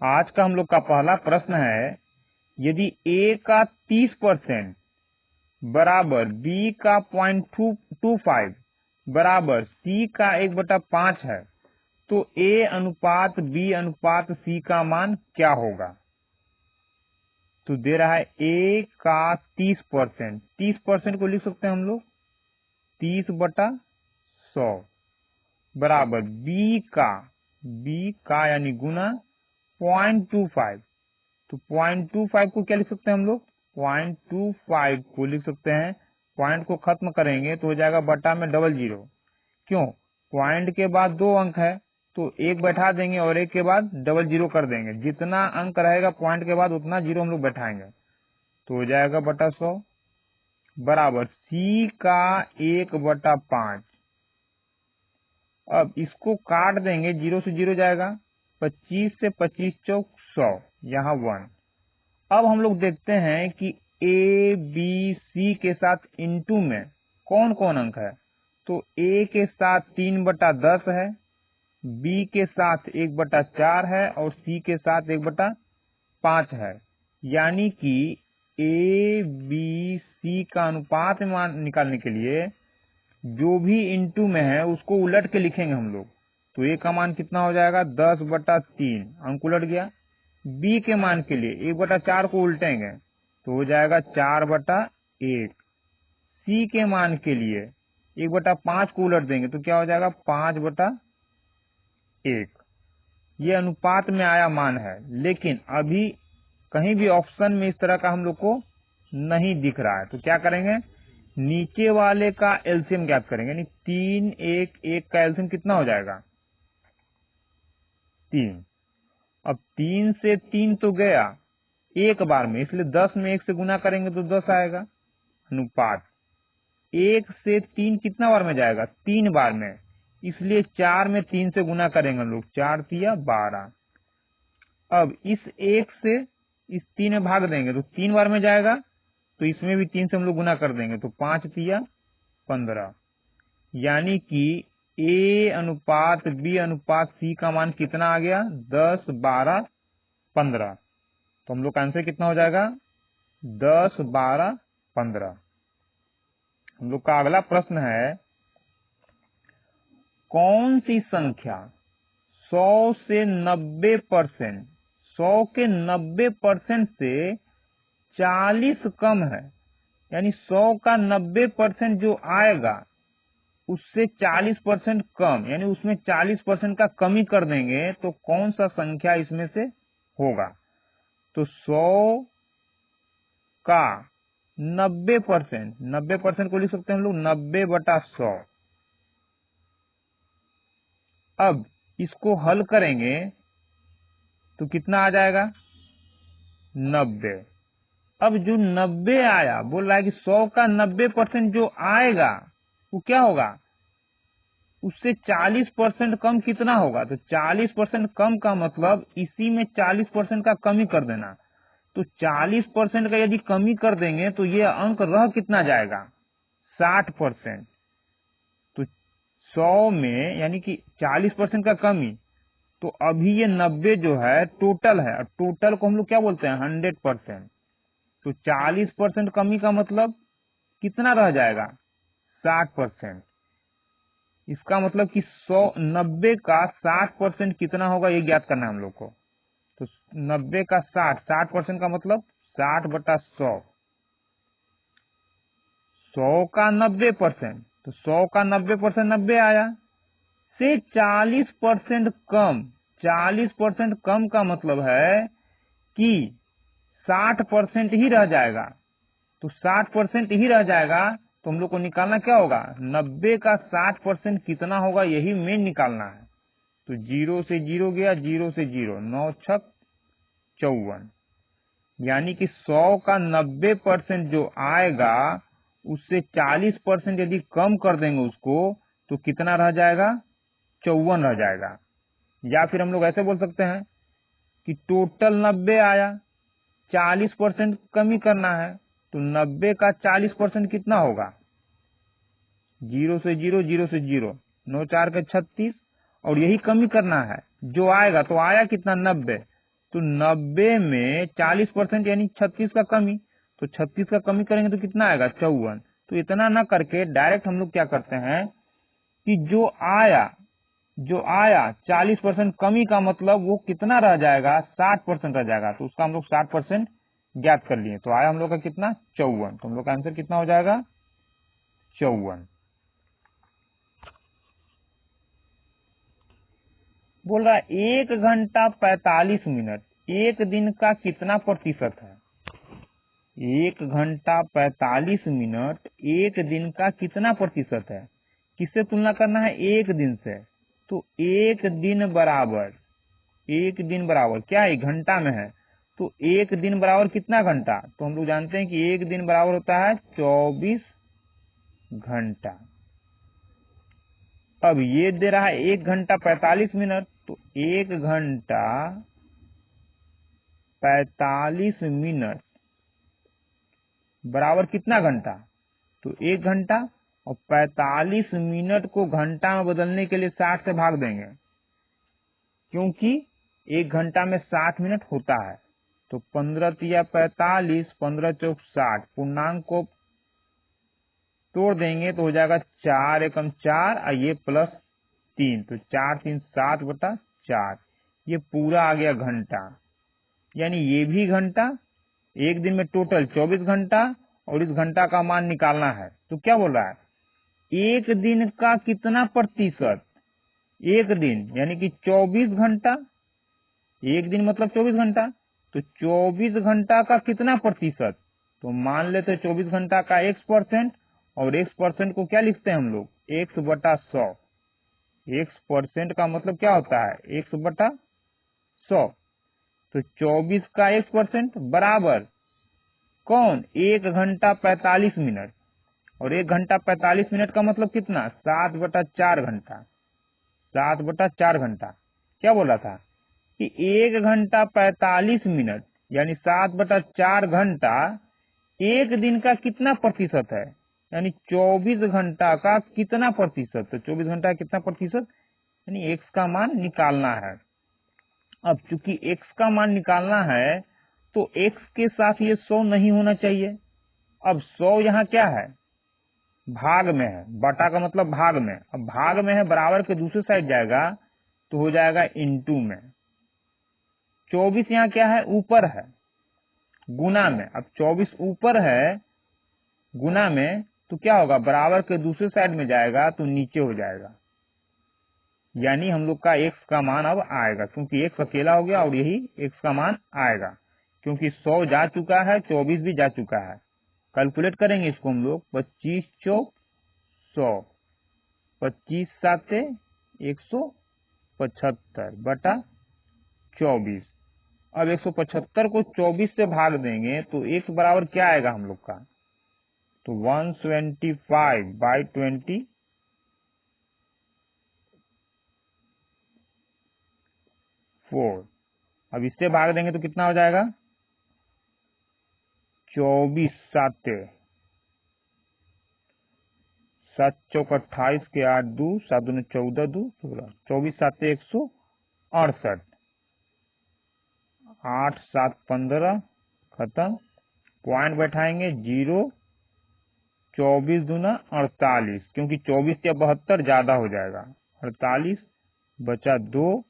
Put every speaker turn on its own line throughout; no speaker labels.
आज का हम लोग का पहला प्रश्न है, यदि a का 30% बराबर b का 0.25 बराबर c का 1/5 है, तो a अनुपात b अनुपात c का मान क्या होगा। तो दे रहा है a का 30%, 30% को लिख सकते हैं हम लोग 30/100 बराबर b का यानी गुना 0.25, तो 0.25 को क्या लिख सकते हैं हम लोग, 0.25 को लिख सकते हैं, पॉइंट को खत्म करेंगे तो हो जाएगा बटा में डबल जीरो। क्यों, पॉइंट के बाद 2 अंक है तो एक बैठा देंगे और एक के बाद डबल जीरो कर देंगे, जितना अंक रहेगा पॉइंट के बाद उतना जीरो हम लोग बैठाएंगे, तो हो जाएगा बटा 100 बराबर c का 1/5। अब इसको काट देंगे, जीरो से जीरो जाएगा, 25 से 25 चौक 100, यहाँ 1। अब हम लोग देखते हैं कि a b c के साथ इनटू में कौन कौन अंक है। तो a के साथ 3/10 है, b के साथ 1/4 है और c के साथ 1/5 है। यानी कि a b c का अनुपात मान निकालने के लिए जो भी इनटू में है उसको उलट के लिखेंगे हम लोग। तो a का मान कितना हो जाएगा, 10/3, अंक उलट गया। b के मान के लिए 1/4 को उल्टेंगे तो हो जाएगा 4/1। c के मान के लिए 1/5 को उलट देंगे तो क्या हो जाएगा, 5/1। ये अनुपात में आया मान है, लेकिन अभी कहीं भी ऑप्शन में इस तरह का हम लोग को नहीं दिख रहा है। तो क्या करेंगे, नीचे वाले का एलसीएम ज्ञात करेंगे, यानी 3 1 1 का एलसीएम कितना हो जाएगा, 3। अब 3 से 3 तो गया एक बार में, इसलिए 10 में 1 से गुना करेंगे तो 10 आएगा। अनुपात 1 से 3 कितना बार में जाएगा, 3 बार में, इसलिए 4 में 3 से गुना करेंगे हम लोग, 4 तिया 12। अब इस 1 से इस 3 में भाग देंगे तो 3 बार में जाएगा, तो इसमें भी 3 से हम लोग गुना कर देंगे तो 5 तिया 15। यानी कि a अनुपात b अनुपात c का मान कितना आ गया, 10 12 15। तो हम लोग का आंसर कितना हो जाएगा, 10 12 15। हम लोग का अगला प्रश्न है, कौन सी संख्या 100 से 90%, 100 के 90% से 40 कम है, यानी 100 का 90% जो आएगा उससे 40% कम, यानी उसमें 40% का कमी कर देंगे, तो कौन सा संख्या इसमें से होगा। तो 100 का 90%, 90% को लिख सकते हैं हम लोग 90/100। अब इसको हल करेंगे तो कितना आ जाएगा, 90। अब जो 90 आया, बोल रहा है कि 100 का 90% जो आएगा वो क्या होगा, उससे 40% कम कितना होगा। तो 40% कम का मतलब इसी में 40% का कमी कर देना। तो 40% का यदि कमी कर देंगे तो ये अंक रह कितना जाएगा, 60%। तो 100 में यानी कि 40% का कमी, तो अभी ये 90 जो है टोटल है, और टोटल को हम लोग क्या बोलते हैं, 100%। तो 40% कमी का मतलब कितना रह जाएगा, 60%। इसका मतलब कि 90 का 60% कितना होगा ये ज्ञात करना है हम लोग को। तो 90 का 60% का मतलब 60/100। 100 का 90%, तो 100 का 90% 90 आया, से 40% कम, 40% कम का मतलब है कि 60% ही रह जाएगा। तो 60% ही रह जाएगा, तो हम लोग को निकालना क्या होगा, 90 का 60% कितना होगा, यही मेन निकालना है। तो 0 से 0 गया, 0 से 0, 9 छक 54। यानी कि 100 का 90% जो आएगा उससे 40% यदि कम कर देंगे उसको, तो कितना रह जाएगा, 54 रह जाएगा। या फिर हम लोग ऐसे बोल सकते हैं कि टोटल 90 आया, 40% कमी करना है, तो 90 का 40% कितना होगा, 0 से 0, 0 से 0, 9 4 के 36, और यही कमी करना है जो आएगा। तो आया कितना, 90, तो 90 में 40% यानी 36 का कमी, तो 36 का कमी करेंगे तो कितना आएगा 54। तो इतना ना करके डायरेक्ट हम लोग क्या करते हैं कि जो आया 40% कमी का मतलब वो कितना रह जाएगा 60% रह जाएगा, तो उसका हम लोग 60% ज्ञात कर लिए। तो आया हम लोग का कितना 54, तो हम लोग का आंसर कितना हो जाएगा 54। बोल रहा है 1 घंटा 45 मिनट एक दिन का कितना प्रतिशत है। 1 घंटा 45 मिनट एक दिन का कितना प्रतिशत है। किससे तुलना करना है, एक दिन से। तो एक दिन बराबर क्या है, घंटा में है, तो एक दिन बराबर कितना घंटा। तो हम लोग जानते हैं कि एक दिन बराबर होता है 24 घंटा। अब ये दे रहा है 1 घंटा 45 मिनट, तो 1 घंटा 45 मिनट बराबर कितना घंटा, तो 1 घंटा, और 45 मिनट को घंटा में बदलने के लिए 60 से भाग देंगे, क्योंकि 1 घंटा में 60 मिनट होता है। तो 15 तिया 45, 15 चौक 60, पूर्णांक को तोड़ देंगे तो हो जाएगा 4 एकम 4 और ये प्लस 3, तो 4 3 7/4। ये पूरा आ गया घंटा, यानी ये भी घंटा। एक दिन में टोटल 24 घंटा और इस घंटा का मान निकालना है। तो क्या बोल रहा है, एक दिन का कितना प्रतिशत, एक दिन यानी कि 24 घंटा, एक दिन मतलब 24 घंटा, तो 24 घंटा का कितना प्रतिशत। तो मान लेते 24 घंटा का x%, और x% को क्या लिखते हैं हम लोग, x/100। x% का मतलब क्या होता है, x/100। तो 24 का x% बराबर कौन, 1 घंटा 45 मिनट, और 1 घंटा 45 मिनट का मतलब कितना, 7/4 घंटा। 7/4 घंटा क्या बोला था कि 1 घंटा 45 मिनट यानी 7/4 घंटा एक दिन का कितना प्रतिशत है, यानी 24 घंटा का कितना प्रतिशत। तो 24 घंटा का कितना प्रतिशत, यानी x का मान निकालना है। अब चूंकि x का मान निकालना है तो x के साथ ये 100 नहीं होना चाहिए। अब 100 यहाँ क्या है, भाग में है, बटा का मतलब भाग में, अब भाग में है बराबर के दूसरी साइड जाएगा तो हो जाएगा इंटू में। 24 यहाँ क्या है, ऊपर है, गुना में। अब 24 ऊपर है गुना में, तो क्या होगा, बराबर के दूसरे साइड में जाएगा तो नीचे हो जाएगा, यानी हम लोग का x का मान अब आएगा, क्योंकि x अकेला हो गया और यही x का मान आएगा, क्योंकि 100 जा चुका है, 24 भी जा चुका है। कैलकुलेट करेंगे इसको हम लोग, 25 चौक 100, 25 साते 175 बटा 24। अब 175 को 24 से भाग देंगे तो x बराबर क्या आएगा हम लोग का, तो 125/24। अब इससे भाग देंगे तो कितना हो जाएगा, 24 साते 7 चौक 28 के 8 2 7 दूनी 14 2 16, 24 साते 168, 8 7 15 खत्म, पॉइंट बैठाएंगे 0, 24 दूना 48, क्योंकि 24 से 72 ज्यादा हो जाएगा, 48 बचा 2,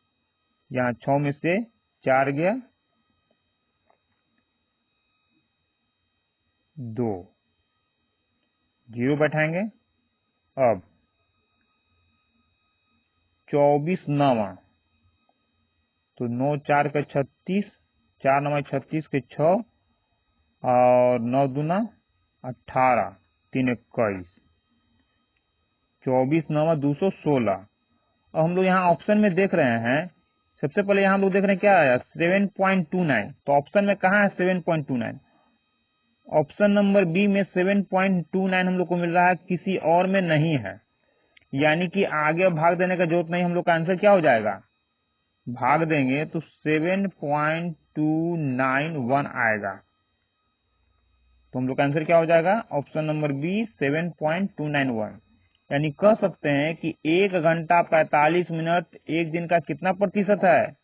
यहाँ 6 में से 4 गया 2, 0 बैठाएंगे। अब 24 9, तो 9 4 का 36, 4 9 36 के 6, और 9 दूना 18, 3 21, 24 9 216। अब हम लोग यहाँ ऑप्शन में देख रहे हैं, सबसे पहले यहाँ हम लोग देख रहे हैं क्या आया 7.29, तो ऑप्शन में कहाँ है 7.29, ऑप्शन नंबर बी में 7.29 हम लोग को मिल रहा है, किसी और में नहीं है, यानी कि आगे भाग देने का जरूरत नहीं, हम लोग का आंसर क्या हो जाएगा, भाग देंगे तो 7.291 आएगा। तो हम लोग का आंसर क्या हो जाएगा, ऑप्शन नंबर बी 7.291, यानी कह सकते हैं कि 1 घंटा 45 मिनट एक दिन का कितना प्रतिशत है,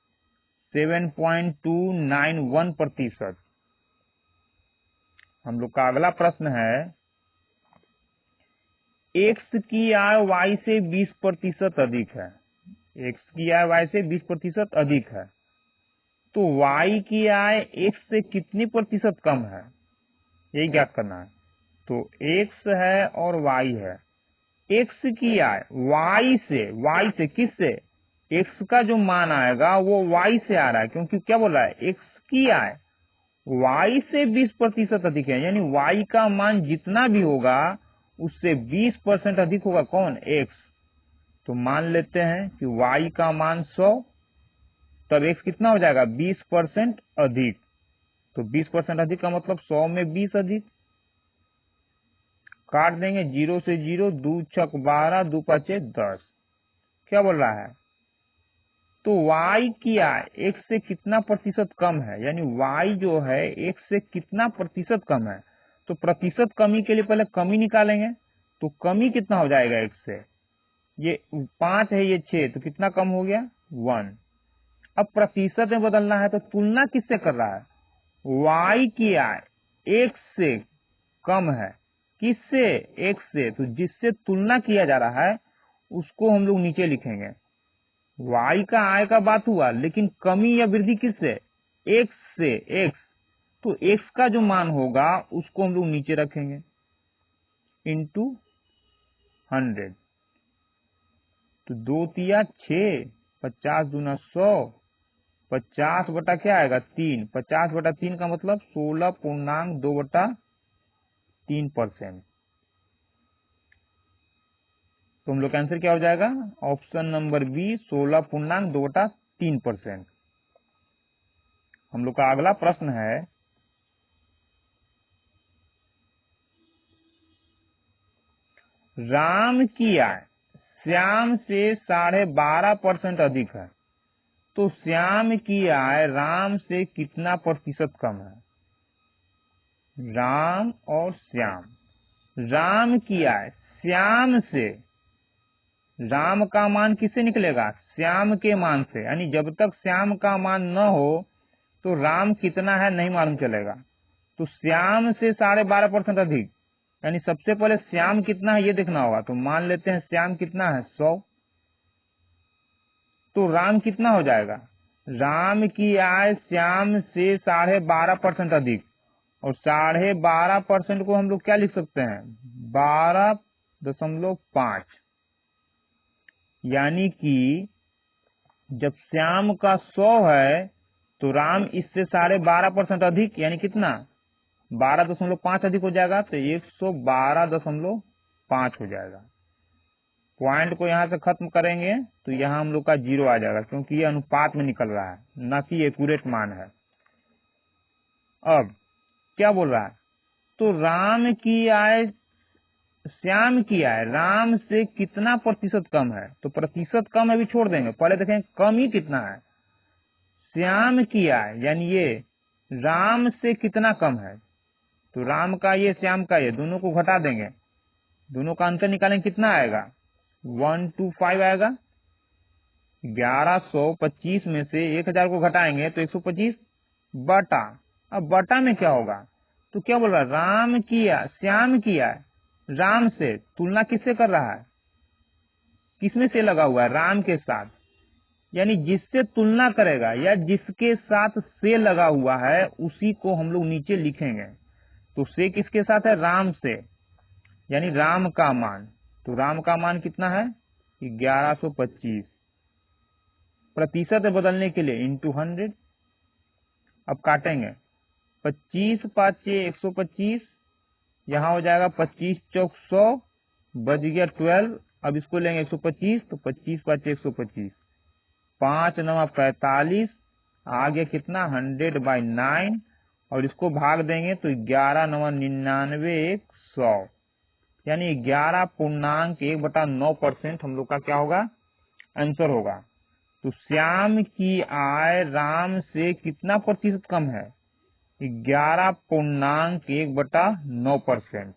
7.291%। हम लोग का अगला प्रश्न है, x की आय y से 20% अधिक है। x की आय y से 20% अधिक है, तो y की आय x से कितनी प्रतिशत कम है, यही ज्ञात करना है। तो x है और y है। x की आय y से किससे, x का जो मान आएगा वो y से आ रहा है, क्योंकि क्या बोल रहा है, x की आय y से 20% अधिक है, यानी y का मान जितना भी होगा उससे 20% अधिक होगा कौन, x। तो मान लेते हैं कि y का मान 100, तब x कितना हो जाएगा, 20% अधिक। तो 20% अधिक का मतलब 100 में 20 अधिक, काट देंगे 0 से 0, 2 छक 12, 2 पचे 10। क्या बोल रहा है, तो y की आय x से कितना प्रतिशत कम है, यानी y जो है x से कितना प्रतिशत कम है। तो प्रतिशत कमी के लिए पहले कमी निकालेंगे, तो कमी कितना हो जाएगा x से, ये 5 है ये 6, तो कितना कम हो गया, 1। अब प्रतिशत में बदलना है, तो तुलना किससे कर रहा है, y की आय x से कम है, किससे, x से। तो जिससे तुलना किया जा रहा है उसको हम लोग नीचे लिखेंगे। y का आय का बात हुआ, लेकिन कमी या वृद्धि किससे, x से, x। तो x का जो मान होगा उसको हम लोग नीचे रखेंगे, इंटू 100। तो 2 तिया 6, 50 दूना 100, 50 बटा क्या आएगा 3, 50 बटा 3 का मतलब 16.2/3%। तो हम लोग का आंसर क्या हो जाएगा, ऑप्शन नंबर बी 16.2/3%। हम लोग का अगला प्रश्न है, राम की आय श्याम से 12.5% अधिक है, तो श्याम की आय राम से कितना प्रतिशत कम है। राम और श्याम, राम की आय श्याम से, राम का मान किससे निकलेगा, श्याम के मान से, यानी जब तक श्याम का मान न हो तो राम कितना है नहीं मालूम चलेगा। तो श्याम से 12.5% अधिक, यानी सबसे पहले श्याम कितना है ये देखना होगा। तो मान लेते हैं श्याम कितना है 100, तो राम कितना हो जाएगा, राम की आय श्याम से 12.5% अधिक, और 12.5% को हम लोग क्या लिख सकते हैं, 12.5, यानी कि जब श्याम का 100 है तो राम इससे 12.5% अधिक, यानी कितना 12.5 अधिक हो जाएगा, तो 112.5 हो जाएगा। पॉइंट को यहां से खत्म करेंगे तो यहां हम लोग का 0 आ जाएगा, क्योंकि ये अनुपात में निकल रहा है, न कि एक्यूरेट मान है। अब क्या बोल रहा है, तो राम की आय श्याम की आय राम से कितना प्रतिशत कम है। तो प्रतिशत कम है भी छोड़ देंगे, पहले देखें कमी कितना है। श्याम की आय यानी ये राम से कितना कम है, तो राम का ये श्याम का ये दोनों को घटा देंगे, दोनों का अंतर निकालेंगे, कितना आएगा 125 आएगा। 1125 में से 1000 को घटाएंगे तो 125 बटा, अब बटा में क्या होगा, तो क्या बोल रहा है, राम की आय श्याम की आय राम से, तुलना किससे कर रहा है, किसमें से लगा हुआ है, राम के साथ, यानी जिससे तुलना करेगा या जिसके साथ से लगा हुआ है उसी को हम लोग नीचे लिखेंगे। तो से किसके साथ है, राम से, यानी राम का मान, तो राम का मान कितना है 1125। प्रतिशत बदलने के लिए इंटू 100। अब काटेंगे 25 5 125, यहाँ हो जाएगा 25 चौक 100, बच गया 12। अब इसको लेंगे 125, तो 25 5 125, 5 9 45, आगे कितना 100/9, और इसको भाग देंगे तो 11 9 99 100, यानी 11.1/9% हम लोग का क्या होगा, आंसर होगा। तो श्याम की आय राम से कितना प्रतिशत कम है, 11.1/9%।